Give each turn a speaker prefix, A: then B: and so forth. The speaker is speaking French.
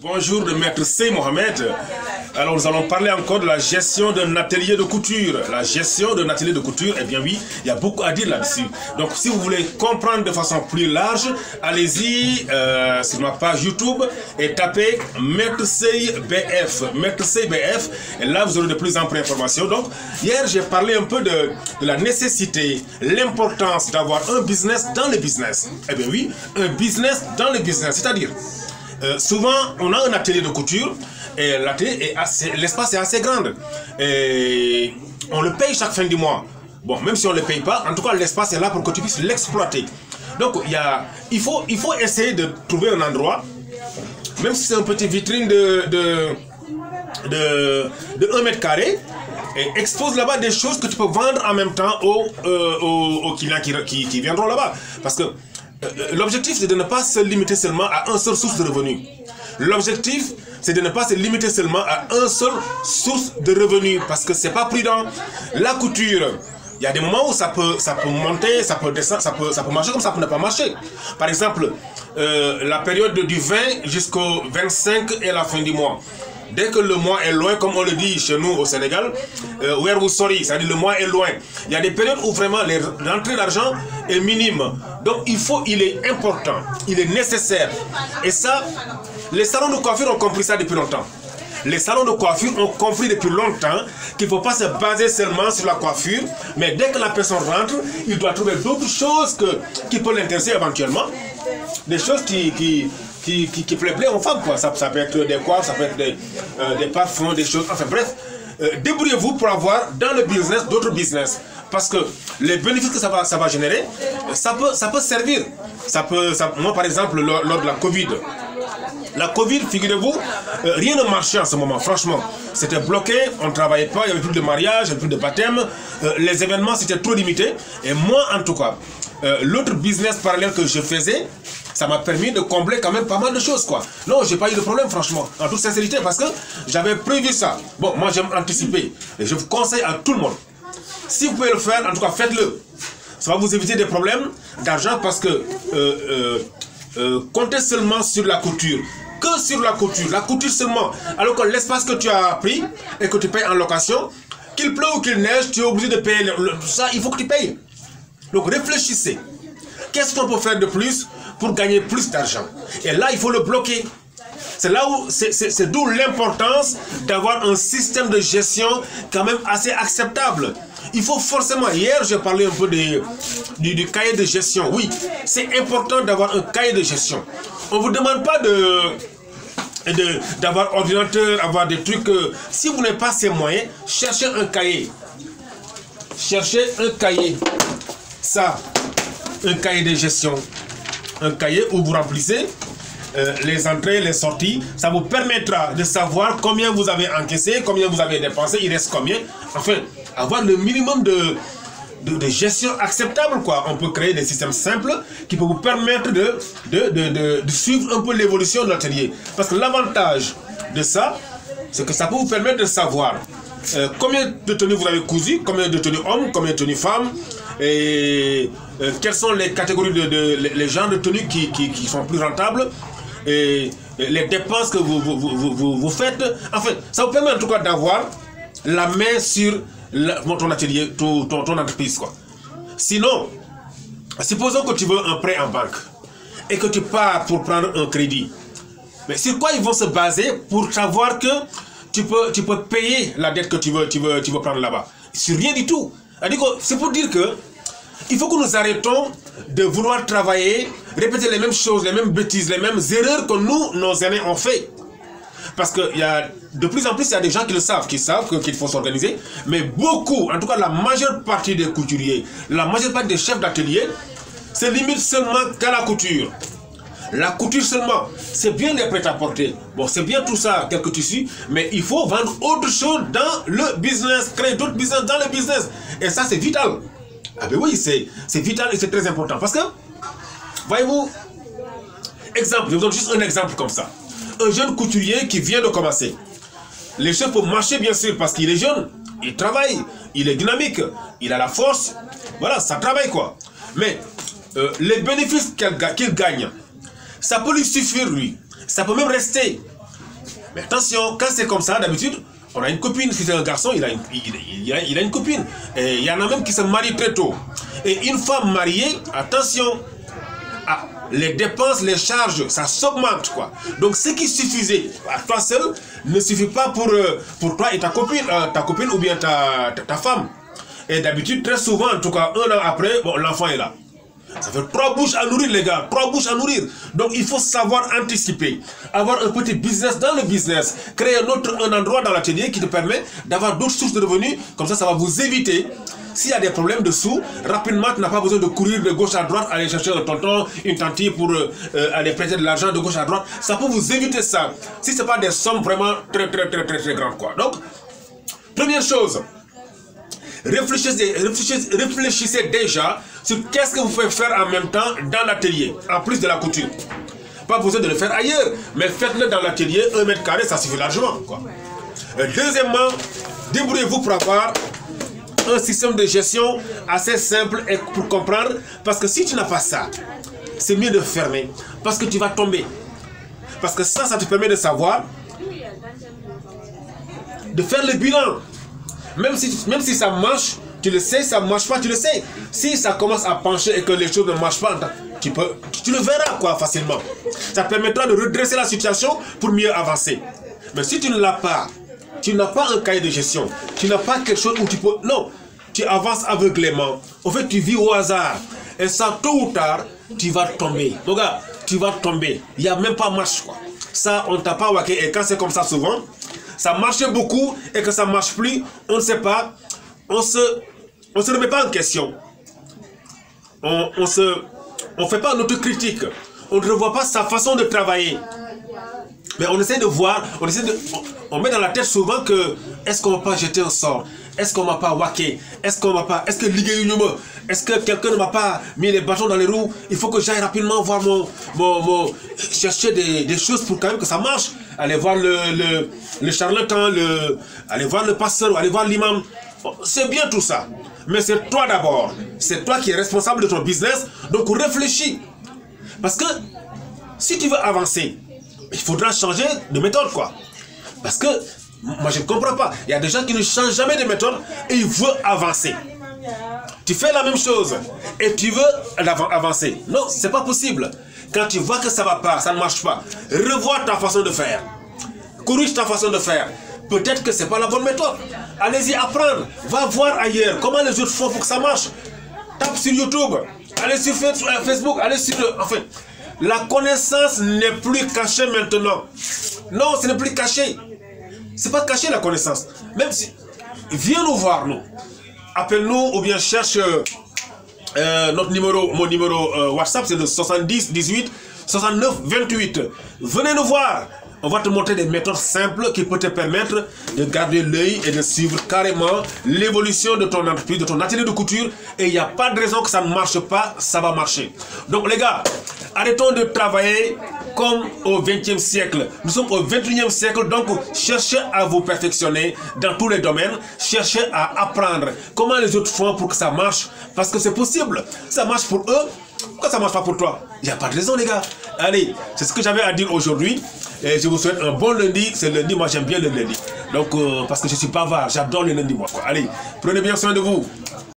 A: Bonjour de Maître C. Mohamed. Alors nous allons parler encore de la gestion d'un atelier de couture. La gestion d'un atelier de couture, eh bien oui, il y a beaucoup à dire là-dessus. Donc si vous voulez comprendre de façon plus large, allez-y sur ma page YouTube et tapez Maître C BF. Maître C BF, et là vous aurez de plus en plus d'informations. Donc hier j'ai parlé un peu de la nécessité, l'importance d'avoir un business dans le business. Eh bien oui, un business dans le business, c'est-à-dire souvent, on a un atelier de couture et l'atelier est assez, l'espace est assez grand et on le paye chaque fin du mois. Bon, même si on ne le paye pas, en tout cas, l'espace est là pour que tu puisses l'exploiter. Donc, il faut essayer de trouver un endroit, même si c'est une petite vitrine de 1 mètre carré, et expose là-bas des choses que tu peux vendre en même temps aux clients qui viendront là-bas. Parce que l'objectif, c'est de ne pas se limiter seulement à un seul source de revenus. L'objectif, c'est de ne pas se limiter seulement à un seul source de revenus, parce que c'est pas prudent. La couture, il y a des moments où ça peut monter, ça peut descendre, ça peut marcher comme ça peut ne pas marcher. Par exemple, la période du 20 jusqu'au 25 est la fin du mois. Dès que le mois est loin, comme on le dit chez nous au Sénégal, where we sorry, c'est-à-dire le mois est loin. Il y a des périodes où vraiment l'entrée d'argent est minime. Donc il est important, il est nécessaire. Et ça, les salons de coiffure ont compris ça depuis longtemps. Les salons de coiffure ont compris depuis longtemps qu'il ne faut pas se baser seulement sur la coiffure, mais dès que la personne rentre, il doit trouver d'autres choses qui peuvent l'intéresser éventuellement. Des choses qui plaît aux femmes, quoi. Ça peut être des coiffes, ça peut être des parfums, des choses, enfin bref. Débrouillez-vous pour avoir dans le business d'autres business. Parce que les bénéfices que ça va générer, ça peut servir. Moi par exemple, lors de la Covid, figurez-vous, rien ne marchait en ce moment, franchement. C'était bloqué, on ne travaillait pas, il n'y avait plus de mariage, il n'y avait plus de baptême. Les événements, c'était trop limité. Et moi, en tout cas, l'autre business parallèle que je faisais, ça m'a permis de combler quand même pas mal de choses, quoi. Non, j'ai pas eu de problème, franchement, en toute sincérité, parce que j'avais prévu ça. Bon, moi, j'aime anticiper. Et je vous conseille à tout le monde. Si vous pouvez le faire, en tout cas, faites-le. Ça va vous éviter des problèmes d'argent parce que comptez seulement sur la couture. Que sur la couture seulement. Alors que l'espace que tu as pris et que tu payes en location, qu'il pleuve ou qu'il neige, tu es obligé de payer ça, il faut que tu payes. Donc réfléchissez. Qu'est-ce qu'on peut faire de plus pour gagner plus d'argent? Et là, il faut le bloquer. C'est là où, c'est d'où l'importance d'avoir un système de gestion quand même assez acceptable. Il faut forcément, hier j'ai parlé un peu du cahier de gestion. Oui, c'est important d'avoir un cahier de gestion. On ne vous demande pas d'avoir ordinateur, avoir des trucs. Si vous n'avez pas ces moyens, cherchez un cahier. Cherchez un cahier. Ça, un cahier de gestion. Un cahier où vous remplissez les entrées, les sorties. Ça vous permettra de savoir combien vous avez encaissé, combien vous avez dépensé, il reste combien. Enfin, avoir le minimum de gestion acceptable, quoi. On peut créer des systèmes simples qui peuvent vous permettre de suivre un peu l'évolution de l'atelier. Parce que l'avantage de ça, c'est que ça peut vous permettre de savoir combien de tenues vous avez cousu, combien de tenues hommes, combien de tenues femmes, et quelles sont les catégories les genres de tenues qui sont plus rentables, et les dépenses que vous faites. Enfin, ça vous permet en tout cas d'avoir la main sur ton atelier, ton entreprise, quoi. Sinon, supposons que tu veux un prêt en banque et que tu pars pour prendre un crédit. Mais sur quoi ils vont se baser pour savoir que tu peux payer la dette que tu veux prendre là-bas? Sur rien du tout. C'est pour dire que il faut que nous arrêtons de vouloir travailler, répéter les mêmes choses, les mêmes bêtises, les mêmes erreurs que nous, nos aînés, ont fait. Parce que de plus en plus, il y a des gens qui le savent, qu'il faut s'organiser. Mais beaucoup, en tout cas la majeure partie des couturiers, la majeure partie des chefs d'atelier, se limitent seulement qu'à la couture. La couture seulement, c'est bien les prêt-à-porter. Bon, c'est bien tout ça, quelques tissus, mais il faut vendre autre chose dans le business, créer d'autres business dans le business. Et ça, c'est vital. Ah ben oui, c'est vital et c'est très important. Parce que, voyez-vous, exemple, je vous donne juste un exemple comme ça. Un jeune couturier qui vient de commencer. Les choses peuvent marcher, bien sûr, parce qu'il est jeune, il travaille, il est dynamique, il a la force. Voilà, ça travaille, quoi. Mais les bénéfices qu'il gagne, ça peut lui suffire, lui. Ça peut même rester. Mais attention, quand c'est comme ça, d'habitude, on a une copine. Si c'est un garçon, il a une copine. Et il y en a même qui se marient très tôt. Et une femme mariée, attention, les dépenses, les charges, ça s'augmente, quoi. Donc ce qui suffisait à toi seul ne suffit pas pour toi et ta copine ou bien ta femme. Et d'habitude, très souvent, en tout cas, 1 an après, bon, l'enfant est là. Ça fait 3 bouches à nourrir, les gars. 3 bouches à nourrir. Donc il faut savoir anticiper. Avoir un petit business dans le business. Créer un endroit dans l'atelier qui te permet d'avoir d'autres sources de revenus. Comme ça va vous éviter. S'il y a des problèmes de sous, rapidement, tu n'as pas besoin de courir de gauche à droite, aller chercher un tonton, une tantine pour aller prêter de l'argent de gauche à droite. Ça peut vous éviter ça. Si ce n'est pas des sommes vraiment très grandes, quoi. Donc, première chose, réfléchissez déjà sur qu'est-ce que vous pouvez faire en même temps dans l'atelier, en plus de la couture. Pas besoin de le faire ailleurs, mais faites-le dans l'atelier, 1 mètre carré, ça suffit largement, quoi. Deuxièmement, débrouillez-vous pour avoir un système de gestion assez simple et pour comprendre, parce que si tu n'as pas ça, c'est mieux de fermer, parce que tu vas tomber. Parce que ça te permet de savoir, de faire le bilan. Même si ça marche, tu le sais, ça ne marche pas, tu le sais. Si ça commence à pencher et que les choses ne marchent pas, tu le verras, quoi, facilement. Ça te permettra de redresser la situation pour mieux avancer. Mais si tu ne l'as pas, tu n'as pas un cahier de gestion, tu n'as pas quelque chose où tu peux... Non, tu avances aveuglément. En fait, tu vis au hasard. Et ça, tôt ou tard, tu vas tomber. Donc, gars, tu vas tomber. Il n'y a même pas marche, quoi. Ça, on ne t'a pas waqué. Et quand c'est comme ça, souvent, ça marchait beaucoup et que ça ne marche plus, on ne sait pas. On se remet pas en question. On fait pas une autocritique. On ne revoit pas sa façon de travailler. Mais on essaie de voir, on met dans la tête souvent que est-ce qu'on ne va pas jeter un sort? Est-ce qu'on ne m'a pas waqué? Est-ce que est-ce que quelqu'un ne m'a pas mis les bâtons dans les roues? Il faut que j'aille rapidement voir chercher des choses pour quand même que ça marche. Aller voir le charlatan, aller voir le pasteur, aller voir l'imam. C'est bien tout ça. Mais c'est toi d'abord. C'est toi qui es responsable de ton business. Donc réfléchis. Parce que si tu veux avancer, il faudra changer de méthode, quoi. Parce que moi je ne comprends pas. Il y a des gens qui ne changent jamais de méthode et ils veulent avancer. Tu fais la même chose et tu veux avancer. Non, c'est pas possible. Quand tu vois que ça va pas, ça ne marche pas, revois ta façon de faire. Corrige ta façon de faire. Peut-être que c'est pas la bonne méthode. Allez-y apprendre. Va voir ailleurs comment les autres font pour que ça marche. Tape sur YouTube. Allez sur Facebook. Allez sur... Enfin, la connaissance n'est plus cachée maintenant. Non, ce n'est plus caché. C'est pas caché la connaissance. Même si... Viens nous voir, nous. Appelle-nous ou bien cherche mon numéro WhatsApp, c'est le 70 18 69 28. Venez nous voir. On va te montrer des méthodes simples qui peuvent te permettre de garder l'œil et de suivre carrément l'évolution de ton entreprise, de ton atelier de couture. Et il n'y a pas de raison que ça ne marche pas, ça va marcher. Donc les gars, arrêtons de travailler comme au 20e siècle. Nous sommes au 21e siècle, donc cherchez à vous perfectionner dans tous les domaines. Cherchez à apprendre comment les autres font pour que ça marche. Parce que c'est possible. Ça marche pour eux. Pourquoi ça ne marche pas pour toi? Il n'y a pas de raison, les gars. Allez, c'est ce que j'avais à dire aujourd'hui. Et je vous souhaite un bon lundi. C'est lundi, moi j'aime bien le lundi. Donc, parce que je suis bavard, j'adore le lundi, moi. Allez, prenez bien soin de vous.